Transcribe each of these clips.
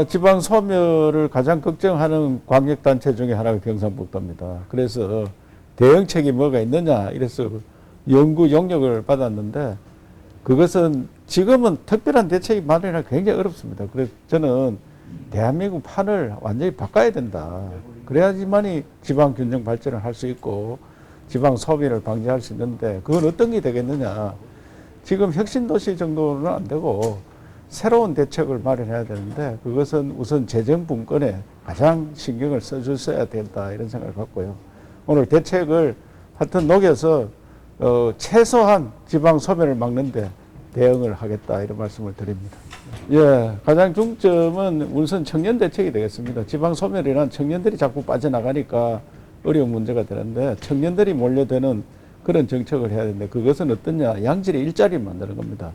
지방 소멸을 가장 걱정하는 광역단체 중에 하나가 경상북도입니다. 그래서 대응책이 뭐가 있느냐 이래서 연구 용역을 받았는데 그것은 지금은 특별한 대책이 마련하기 굉장히 어렵습니다. 그래서 저는 대한민국 판을 완전히 바꿔야 된다. 그래야지만이 지방 균형 발전을 할 수 있고 지방 소비를 방지할 수 있는데 그건 어떤 게 되겠느냐. 지금 혁신도시 정도는 안 되고 새로운 대책을 마련해야 되는데 그것은 우선 재정분권에 가장 신경을 써줬어야 된다 이런 생각을 갖고요. 오늘 대책을 하여튼 녹여서 최소한 지방 소멸을 막는데 대응을 하겠다 이런 말씀을 드립니다. 예, 가장 중점은 우선 청년 대책이 되겠습니다. 지방 소멸이란 청년들이 자꾸 빠져나가니까 어려운 문제가 되는데 청년들이 몰려드는 그런 정책을 해야 되는데 그것은 어떠냐? 양질의 일자리를 만드는 겁니다.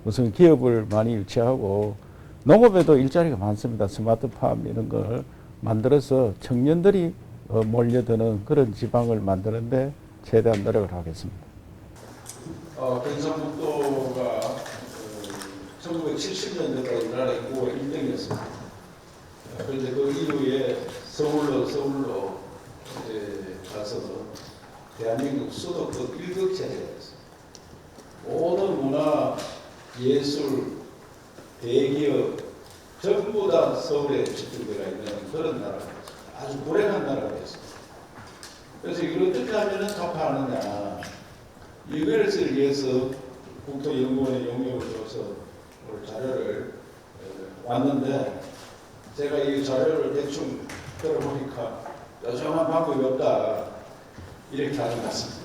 우선 기업을 많이 유치하고 농업에도 일자리가 많습니다. 스마트팜 이런 걸 만들어서 청년들이 몰려드는 그런 지방을 만드는데 최대한 노력을 하겠습니다. 경상북도가 1970년대까지 나라 인구가 1등이었습니다. 그런데 그 이후에 서울로 이제 가서 대한민국 수도급 1급 체제가 됐습니다. 모든 문화, 예술, 대기업 전부 다 서울에 집중되어 있는 그런 나라가 됐습니다. 아주 불행한 나라가 됐습니다. 그래서 이걸 어떻게 하면 타파하느냐 이것을 위해서 국토연구원에 용역을 줘서 오늘 자료를 왔는데 제가 이 자료를 대충 들어보니까 요즘한 방법이 없다 이렇게 하는 것 같습니다.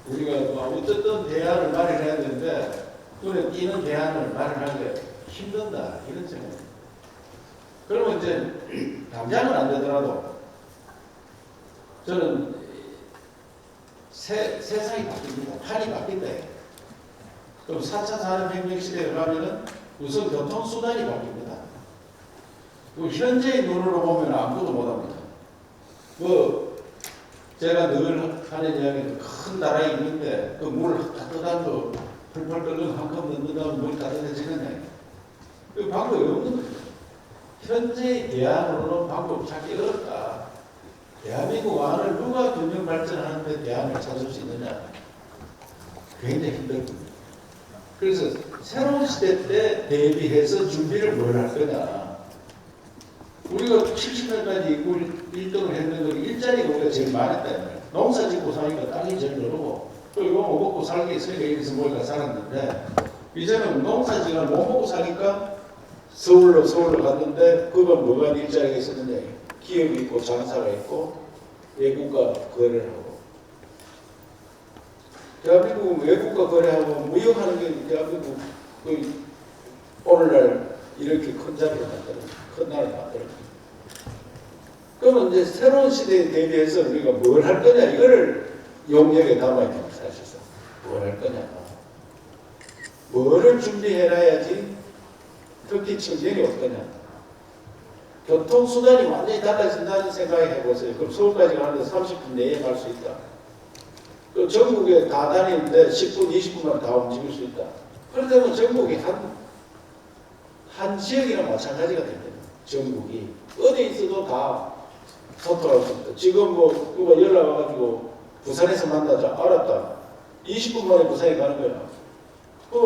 우리가 어쨌든 대안을 마련해야 되는데 눈에 띄는 대안을 마련하기 힘든다 이런 생각입니다. 그러면 이제 당장은 안 되더라도 저는 세상이 바뀝니다. 판이 바뀐다. 그럼 4차 산업혁명 시대에 가면은 우선 교통수단이 바뀝니다. 현재의 눈으로 보면 아무것도 못합니다. 제가 늘 하는 이야기는 큰 나라에 있는데 그 물 따뜻한 거 펄펄 끓는 한 컵 넣는다면 물 따뜻해지느냐. 그 방법이 없는 거죠. 현재의 대안으로는 방법 찾기 어렵다. 대한민국 안을 누가 균형 발전하는데 대안을 찾을 수 있느냐. 굉장히 힘들거든요. 그래서 새로운 시대 때 대비해서 준비를 뭘 할 거냐. 우리가 70년까지 인구 1등을 했는 건 일자리가 우리가 제일 많았다는 농사 짓고 사니까 땅이 제일 늘고 또 이거 못 먹고 살기 위해서 여기서 모여가 살았는데 이제는 농사 지가 못 먹고 사니까 서울로 갔는데 그건 뭐가 일자리가 있었느냐. 기업이 있고 장사가 있고 외국과 거래를 하고 대한민국 외국과 거래하고 무역하는 게 대한민국 오늘날 이렇게 큰 자리를 만드는 큰 나라를 만드는 그러면 이제 새로운 시대에 대비해서 우리가 뭘 할 거냐 이거를 용역에 담아야 됩니다. 사실상 뭘 할 거냐 뭐를 준비해놔야지 특히 청년이 어떠냐 교통수단이 완전히 달라진다는 생각을 해보세요. 그럼 서울까지 가는데 30분 내에 갈 수 있다. 또 전국에 다 다니는데 10분, 20분만 다 움직일 수 있다. 그렇다면 전국이 한 지역이랑 마찬가지가 됩니다. 전국이. 어디 있어도 다 소통할 수 있다. 지금 누가 연락 와가지고 부산에서 만나자. 알았다. 20분 만에 부산에 가는 거야.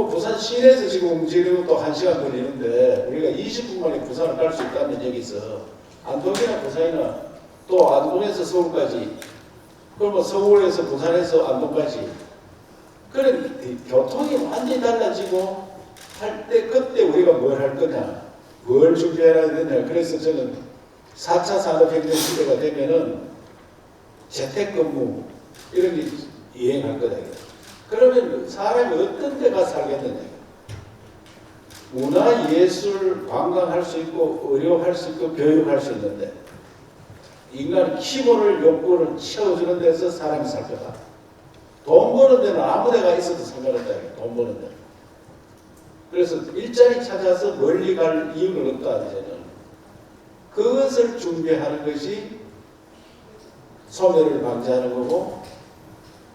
부산 시내에서 지금 움직이는 것도 1시간 걸리는데 우리가 20분 만에 부산을 갈 수 있다면 여기서 안동이나 부산이나 또 안동에서 서울까지 그러면 서울에서 부산에서 안동까지 그런 교통이 완전히 달라지고 할 때 그때 우리가 뭘 할 거냐 뭘 준비해야 되냐. 그래서 저는 4차 산업혁명 시대가 되면은 재택근무 이런 게 유행할 거다. 그러면 사람이 어떤 데가 살겠느냐. 문화, 예술, 관광할 수 있고 의료할 수 있고 교육할 수 있는데 인간 기본을 욕구를 채워주는 데서 사람이 살 거다. 돈 버는 데는 아무 데가 있어도 상관없다. 돈 버는 데는. 그래서 일자리 찾아서 멀리 갈 이유는 없다. 이제는. 그것을 준비하는 것이 소멸을 방지하는 거고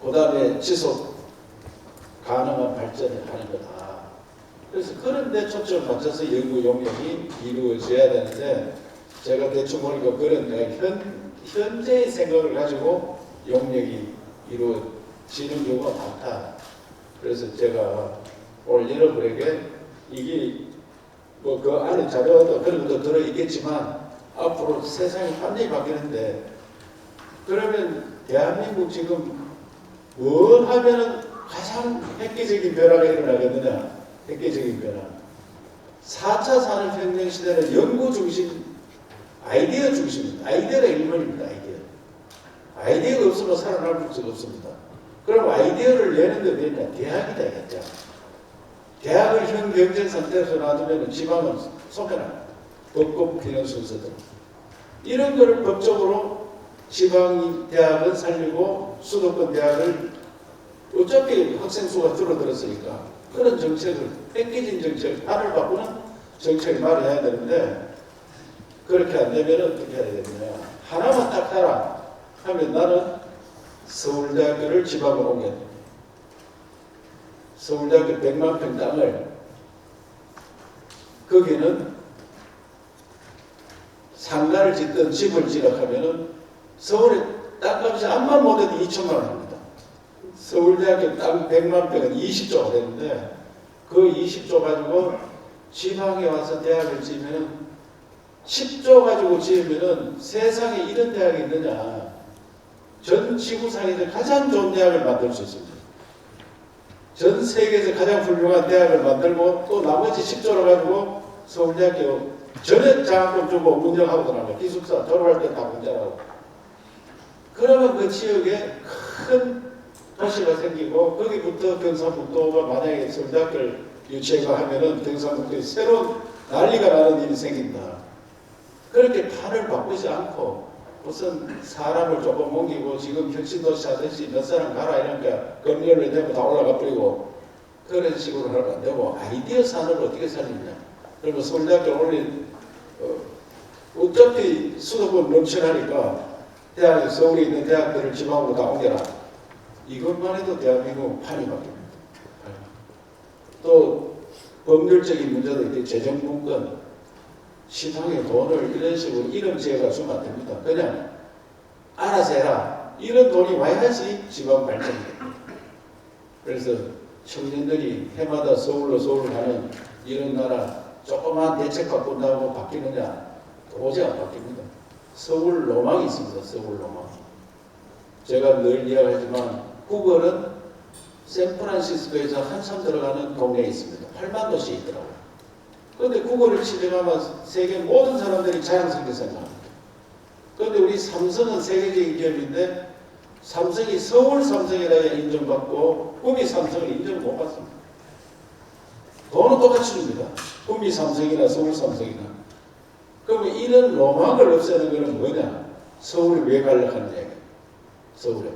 그 다음에 지속 가능한 발전을 하는 거다. 그래서 그런 데 초점을 맞춰서 연구 용역이 이루어져야 되는데 제가 대충 보니까 그런 현재의 생각을 가지고 용역이 이루어지는 경우가 많다. 그래서 제가 오늘 여러분에게 이게 뭐 그 안에 자료도 그런 것도 들어있겠지만 앞으로 세상이 완전히 바뀌는데 그러면 대한민국 지금 뭘 하면은 가장 획기적인 변화가 일어나겠느냐? 획기적인 변화. 4차 산업혁명 시대는 연구 중심, 아이디어 중심입니다. 아이디어가 일본입니다. 아이디어가 없으면 살아남을 수가 없습니다. 그럼 아이디어를 내는데 되냐? 대학이다 이거죠. 대학을 현 경쟁 상태에서 놔두면 지방은 속여납니다. 법고 필요 순서대로. 이런 거를 법적으로 지방 대학은 살리고 수도권 대학을 어차피 학생 수가 줄어들었으니까 그런 정책을 뺏기진 정책을 판을 바꾸는 정책을 마련해야 되는데 그렇게 안 되면 어떻게 해야 되느냐. 하나만 딱 하라 하면 나는 서울대학교를 지방으로 옮겼다. 서울대학교 100만 평 땅을 거기는 상가를 짓든 집을 지라 하면은 서울에 땅값이 암만 못해도 2천만 원입니다. 서울대학교 땅 100만 평은 20조가 되는데 그 20조 가지고 지방에 와서 대학을 지으면은 10조 가지고 지으면은 세상에 이런 대학이 있느냐. 전 지구상에서 가장 좋은 대학을 만들 수 있습니다. 전 세계에서 가장 훌륭한 대학을 만들고 또 나머지 10조를 가지고 서울대학교 전액 장학금 주고 운영하고 들어가요. 기숙사 졸업할 때 다 공짜라고. 그러면 그 지역에 큰 도시가 생기고 거기부터 경상북도가 만약에 서울대학교를 유치해가 하면은 경상북도에 새로운 난리가 나는 일이 생긴다. 그렇게 판을 바꾸지 않고 무슨 사람을 조금 옮기고 지금 혁신도시 하듯이 몇 사람 가라 이러니까 검열을 내고 다 올라가 버리고 그런 식으로 하면 안 되고 아이디어 산업을 어떻게 살리냐. 그리고 서울대학교 올린 어차피 수도권 넘쳐나니까 대학에 서울에 있는 대학들을 지방으로 다 옮겨라. 이것만 해도 대한민국 판이 바뀝니다. 또 법률적인 문제도 있고 재정분권 시장에 돈을 이런 식으로 이름 지어가 주면 안 됩니다. 그냥 알아서 해라. 이런 돈이 와야지 지방 발전이 됩니다. 그래서 청년들이 해마다 서울로 가는 이런 나라 조그만 대책 바꾼다고 바뀌느냐? 도저히 안 바뀝니다. 서울 로망이 있습니다. 서울 로망. 제가 늘 이야기하지만 구글은 샌프란시스코에서 한참 들어가는 동네에 있습니다. 8만 도시에 있더라고요. 그런데 구글을 치려면 세계 모든 사람들이 자연스럽게 생각합니다. 그런데 우리 삼성은 세계적인 기업인데 삼성이 서울 삼성이라 인정받고 구미 삼성을 인정 못 받습니다. 돈은 똑같이 줍니다. 구미 삼성이나 서울 삼성이나. 그러면 이런 로망을 없애는 것은 뭐냐? 서울을 왜 가려고 하는 얘기예요. 서울에.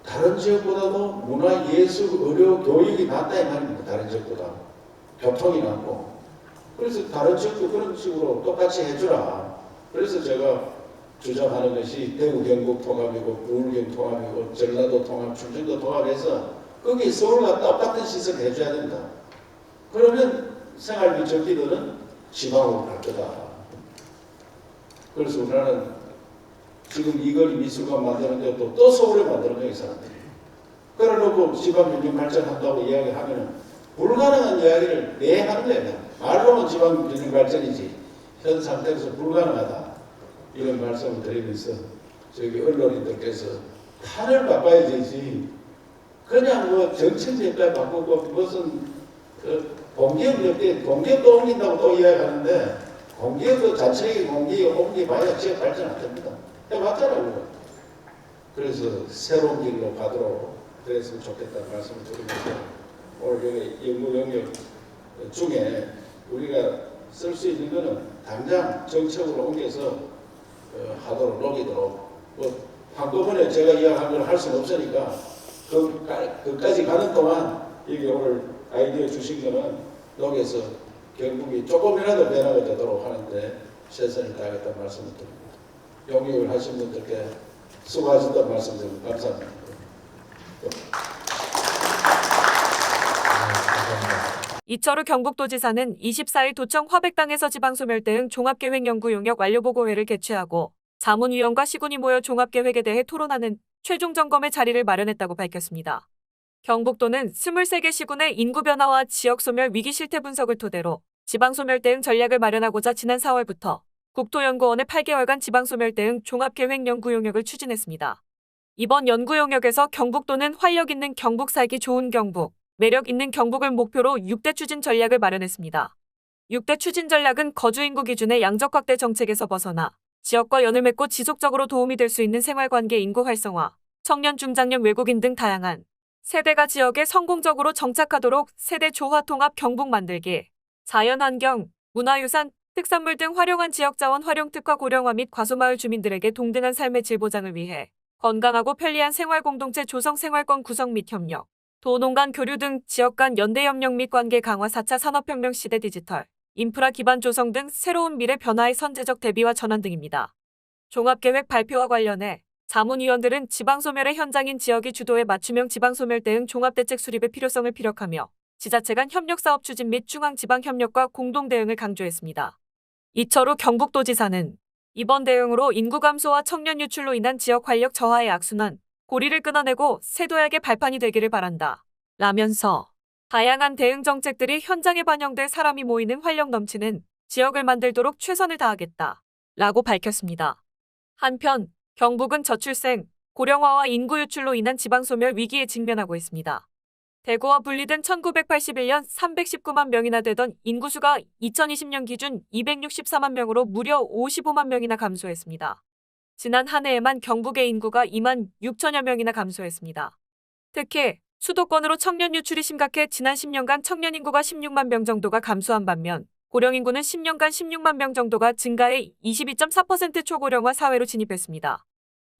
다른 지역보다도 문화, 예술, 의료, 교육이 낫다 이 말입니다. 다른 지역보다. 교통이 낫고. 그래서 다른 지역도 그런 식으로 똑같이 해주라. 그래서 제가 주장하는 것이 대구 경북 통합이고 부울경 통합이고 전라도 통합, 충청도 통합해서 거기 서울과 똑같은 시설 해줘야 된다. 그러면 생활비 적기들은 지방으로 갈 거다. 그래서 우리나라는 지금 이거리 미술관 만드는데 또 서울에 만드는 거예요, 이 사람들이. 그래놓고 지방 균형 발전한다고 이야기하면 불가능한 이야기를 내 하는 거예요. 말로는 지방 균형 발전이지 현 상태에서 불가능하다. 이런 말씀을 드리면서 저기 언론인들께서 판을 바꿔야 되지 그냥 뭐 정책 몇달 바꾸고 무슨 그 공기업 몇 개 공기업도 옮긴다고 또 이야기하는데 공기업도 자체의 공기업 옮기봐야 지역 발전 안 됩니다. 해봤잖아요. 그래서 새로운 길로 가도록 그랬으면 좋겠다는 말씀을 드리면서 오늘 연구 영역 중에 우리가 쓸 수 있는 거는 당장 정책으로 옮겨서 하도록 녹이도록 뭐 한꺼번에 제가 이야기한 걸 할 수는 없으니까 그까지 가는 동안 여기 오늘 아이디어 주신 거는 녹여서 결국이 조금이라도 변화가 되도록 하는데 최선을 다하겠다는 말씀을 드립니다. 용역을 하신 분들께 수고하셨다는 말씀 드립니다. 감사합니다. 감사합니다. 이철우 경북도지사는 24일 도청 화백당에서 지방소멸대응 종합계획연구 용역 완료보고회를 개최하고 자문위원과 시군이 모여 종합계획에 대해 토론하는 최종 점검의 자리를 마련했다고 밝혔습니다. 경북도는 23개 시군의 인구 변화와 지역 소멸 위기 실태 분석을 토대로 지방소멸 대응 전략을 마련하고자 지난 4월부터 국토연구원의 8개월간 지방소멸 대응 종합계획 연구 용역을 추진했습니다. 이번 연구 용역에서 경북도는 활력 있는 경북, 살기 좋은 경북, 매력 있는 경북을 목표로 6대 추진 전략을 마련했습니다. 6대 추진 전략은 거주인구 기준의 양적 확대 정책에서 벗어나 지역과 연을 맺고 지속적으로 도움이 될 수 있는 생활관계 인구 활성화, 청년 중장년 외국인 등 다양한 세대가 지역에 성공적으로 정착하도록 세대 조화 통합 경북 만들기, 자연환경, 문화유산, 특산물 등 활용한 지역자원 활용 특화 고령화 및 과소마을 주민들에게 동등한 삶의 질 보장을 위해 건강하고 편리한 생활 공동체 조성 생활권 구성 및 협력, 도농 간 교류 등 지역 간 연대 협력 및 관계 강화 4차 산업혁명 시대 디지털, 인프라 기반 조성 등 새로운 미래 변화의 선제적 대비와 전환 등입니다. 종합계획 발표와 관련해 자문위원들은 지방소멸의 현장인 지역이 주도해 맞춤형 지방소멸 대응 종합대책 수립의 필요성을 피력하며 지자체 간 협력사업 추진 및 중앙지방협력과 공동대응을 강조했습니다. 이철우 경북도지사는 이번 대응으로 인구 감소와 청년 유출로 인한 지역 활력 저하의 악순환, 고리를 끊어내고 새도약의 발판이 되기를 바란다. 라면서 다양한 대응 정책들이 현장에 반영돼 사람이 모이는 활력 넘치는 지역을 만들도록 최선을 다하겠다. 라고 밝혔습니다. 한편 경북은 저출생, 고령화와 인구 유출로 인한 지방소멸 위기에 직면하고 있습니다. 대구와 분리된 1981년 319만 명이나 되던 인구수가 2020년 기준 264만 명으로 무려 55만 명이나 감소했습니다. 지난 한 해에만 경북의 인구가 2만 6천여 명이나 감소했습니다. 특히 수도권으로 청년 유출이 심각해 지난 10년간 청년 인구가 16만 명 정도가 감소한 반면 고령 인구는 10년간 16만 명 정도가 증가해 22.4% 초고령화 사회로 진입했습니다.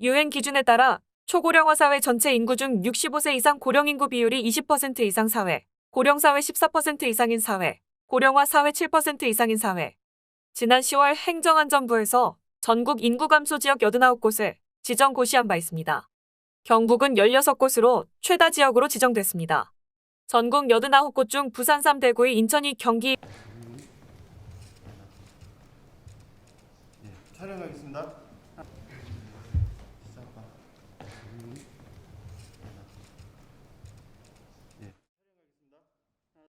유엔 기준에 따라 초고령화 사회 전체 인구 중 65세 이상 고령 인구 비율이 20% 이상 사회, 고령 사회 14% 이상인 사회, 고령화 사회 7% 이상인 사회. 지난 10월 행정안전부에서 전국 인구 감소 지역 89곳을 지정 고시한 바 있습니다. 경북은 16곳으로 최다 지역으로 지정됐습니다. 전국 89곳 중 부산 3, 대구 2, 인천이 경기 촬영하겠습니다.